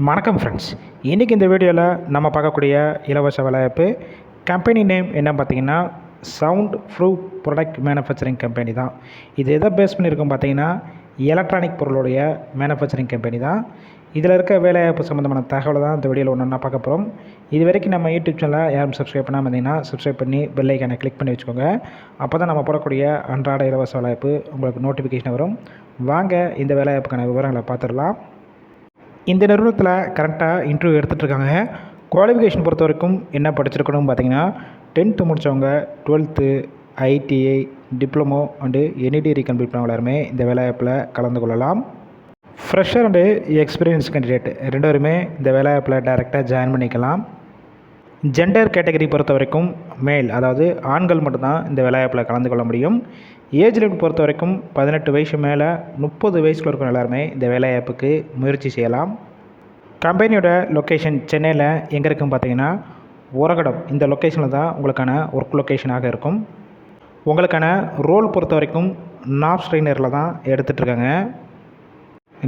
வணக்கம் ஃப்ரெண்ட்ஸ். இன்றைக்கி இந்த வீடியோவில் நம்ம பார்க்கக்கூடிய இலவச வேலைவாய்ப்பு கம்பெனி நேம் என்ன பார்த்தீங்கன்னா sound proof product manufacturing company தான். இது எதை பேஸ் பண்ணியிருக்கோம் பார்த்தீங்கன்னா எலக்ட்ரானிக் பொருளுடைய மேனுஃபேக்சரிங் கம்பெனி தான். இதில் இருக்க வேலைவாய்ப்பு சம்மந்தமான தகவலை தான் இந்த வீடியோவில் ஒன்று பார்க்க போகிறோம். இது வரைக்கும் நம்ம யூடியூப் சேனலில் யாரும் சப்ஸ்கிரைப் பண்ணாமல் இருந்தீங்கன்னா சப்ஸ்கிரைப் பண்ணி பெல் ஐக்கானை கிளிக் பண்ணி வச்சுக்கோங்க. அப்போ தான் நம்ம போடக்கூடிய அன்றாட இலவச வேலைவாய்ப்பு உங்களுக்கு நோட்டிஃபிகேஷன் வரும். வாங்க இந்த வேலைவாய்ப்புக்கான விவரங்களை பார்த்துடலாம். இந்த நிறுவனத்தில் கரெக்டாக இன்டர்வியூ எடுத்துகிட்ருக்காங்க. குவாலிஃபிகேஷன் பொறுத்த வரைக்கும் என்ன படிச்சிருக்கணும் பார்த்தீங்கன்னா 10th முடித்தவங்க, 12th, ITI, diploma and any degree complete பண்ணவங்க எல்லாருமே இந்த வேலைவாய்ப்பில் கலந்து கொள்ளலாம். ஃப்ரெஷர் அண்டு எக்ஸ்பீரியன்ஸ் கேண்டிடேட் ரெண்டு பேருமே இந்த வேலைவாய்ப்பில் டைரெக்டாக ஜாயின் பண்ணிக்கலாம். ஜெண்டர் கேட்டகரி பொறுத்த வரைக்கும் மேல், அதாவது ஆண்கள் மட்டும்தான் இந்த வேலைவாய்ப்பில் கலந்து கொள்ள முடியும். ஏஜ் லிமிட் பொறுத்த வரைக்கும் 18 வயசு மேலே 30 வயசுக்குள்ள இருக்கிற எல்லாருமே இந்த வேலைவாய்ப்புக்கு முயற்சி செய்யலாம். கம்பெனியோட லொக்கேஷன் சென்னையில் எங்கே இருக்குன்னு பார்த்தீங்கன்னா உரகடம். இந்த லொக்கேஷனில் தான் உங்களுக்கான ஒர்க் லொக்கேஷனாக இருக்கும். உங்களுக்கான ரோல் பொறுத்த வரைக்கும் நாப் ட்ரெயினரில் தான் எடுத்துகிட்ருக்காங்க.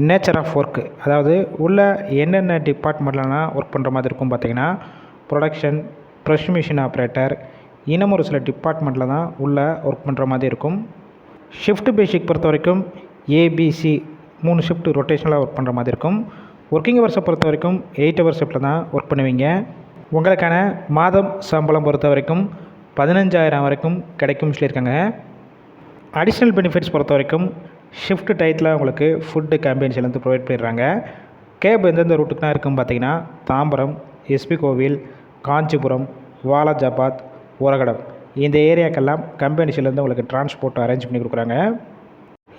நேச்சர் ஆஃப் ஒர்க்கு, அதாவது உள்ள என்னென்ன டிபார்ட்மெண்ட்லலாம் ஒர்க் பண்ணுற மாதிரி இருக்கும் பார்த்தீங்கன்னா ப்ரொடக்ஷன், ப்ரெஷ் மிஷின் ஆப்ரேட்டர், இன்னும் ஒரு சில டிபார்ட்மெண்ட்டில் தான் உள்ளே ஒர்க் பண்ணுற மாதிரி இருக்கும். ஷிஃப்ட் பேசிக் பொறுத்த வரைக்கும் ABC 3 ஷிஃப்ட் ரொட்டேஷனலாக ஒர்க் பண்ணுற மாதிரி இருக்கும். ஒர்க்கிங் ஹவர்ஸை பொறுத்த வரைக்கும் 8 ஹவர்ஸ் ஷிஃப்ட்டில் தான் ஒர்க் பண்ணுவீங்க. உங்களுக்கான மாதம் சம்பளம் பொறுத்த வரைக்கும் 15,000 வரைக்கும் கிடைக்கும்னு சொல்லியிருக்காங்க. அடிஷ்னல் பெனிஃபிட்ஸ் பொறுத்த வரைக்கும் ஷிஃப்ட் டயத்தில் உங்களுக்கு ஃபுட்டு கம்பெனிஸ்லேருந்து ப்ரொவைட் பண்ணிடுறாங்க. கேப் எந்தெந்த ரூட்டுக்குனா இருக்குன்னு பார்த்தீங்கன்னா தாம்பரம், SP கோவில், காஞ்சிபுரம், வாலாஜாபாத், உரகடம் இந்த ஏரியாக்கெல்லாம் கம்பெனிஸ்லேருந்து உங்களுக்கு டிரான்ஸ்போர்ட் அரேஞ்ச் பண்ணி கொடுக்குறாங்க.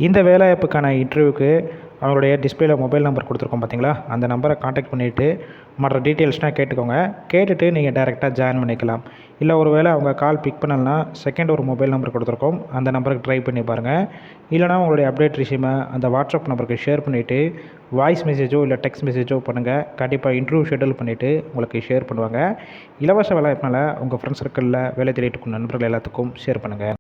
இந்த வேலைவாய்ப்புக்கான இன்டர்வியூக்கு அவங்களுடைய டிஸ்பிளேல மொபைல் நம்பர் கொடுத்துருக்கோம் பார்த்தீங்களா, அந்த நம்பரை காண்டாக்ட் பண்ணிவிட்டு மற்ற டீட்டெயில்ஸ்னால் கேட்டுக்கோங்க. கேட்டுட்டு நீங்கள் டைரெக்டாக ஜாயின் பண்ணிக்கலாம். இல்லை ஒரு வேளை அவங்க கால் பிக் பண்ணலன்னா செகண்ட் ஒரு மொபைல் நம்பர் கொடுத்துருக்கோம், அந்த நம்பருக்கு ட்ரை பண்ணி பாருங்கள். இல்லைனா உங்களுடைய அப்டேட் ரிசீமை அந்த வாட்ஸ்அப் நம்பருக்கு ஷேர் பண்ணிவிட்டு வாய்ஸ் மெசேஜோ இல்லை டெக்ஸ்ட் மெசேஜோ பண்ணுங்கள். கண்டிப்பாக இன்டர்வியூ ஷெட்யூல் பண்ணிவிட்டு உங்களுக்கு ஷேர் பண்ணுவாங்க. இலவச வேலைவாய்ப்புனால உங்கள் ஃப்ரெண்ட்ஸ் சர்க்கிளில் வேலை தேடிட்டு இருக்கும் நண்பர்கள் எல்லாத்துக்கும் ஷேர் பண்ணுங்கள்.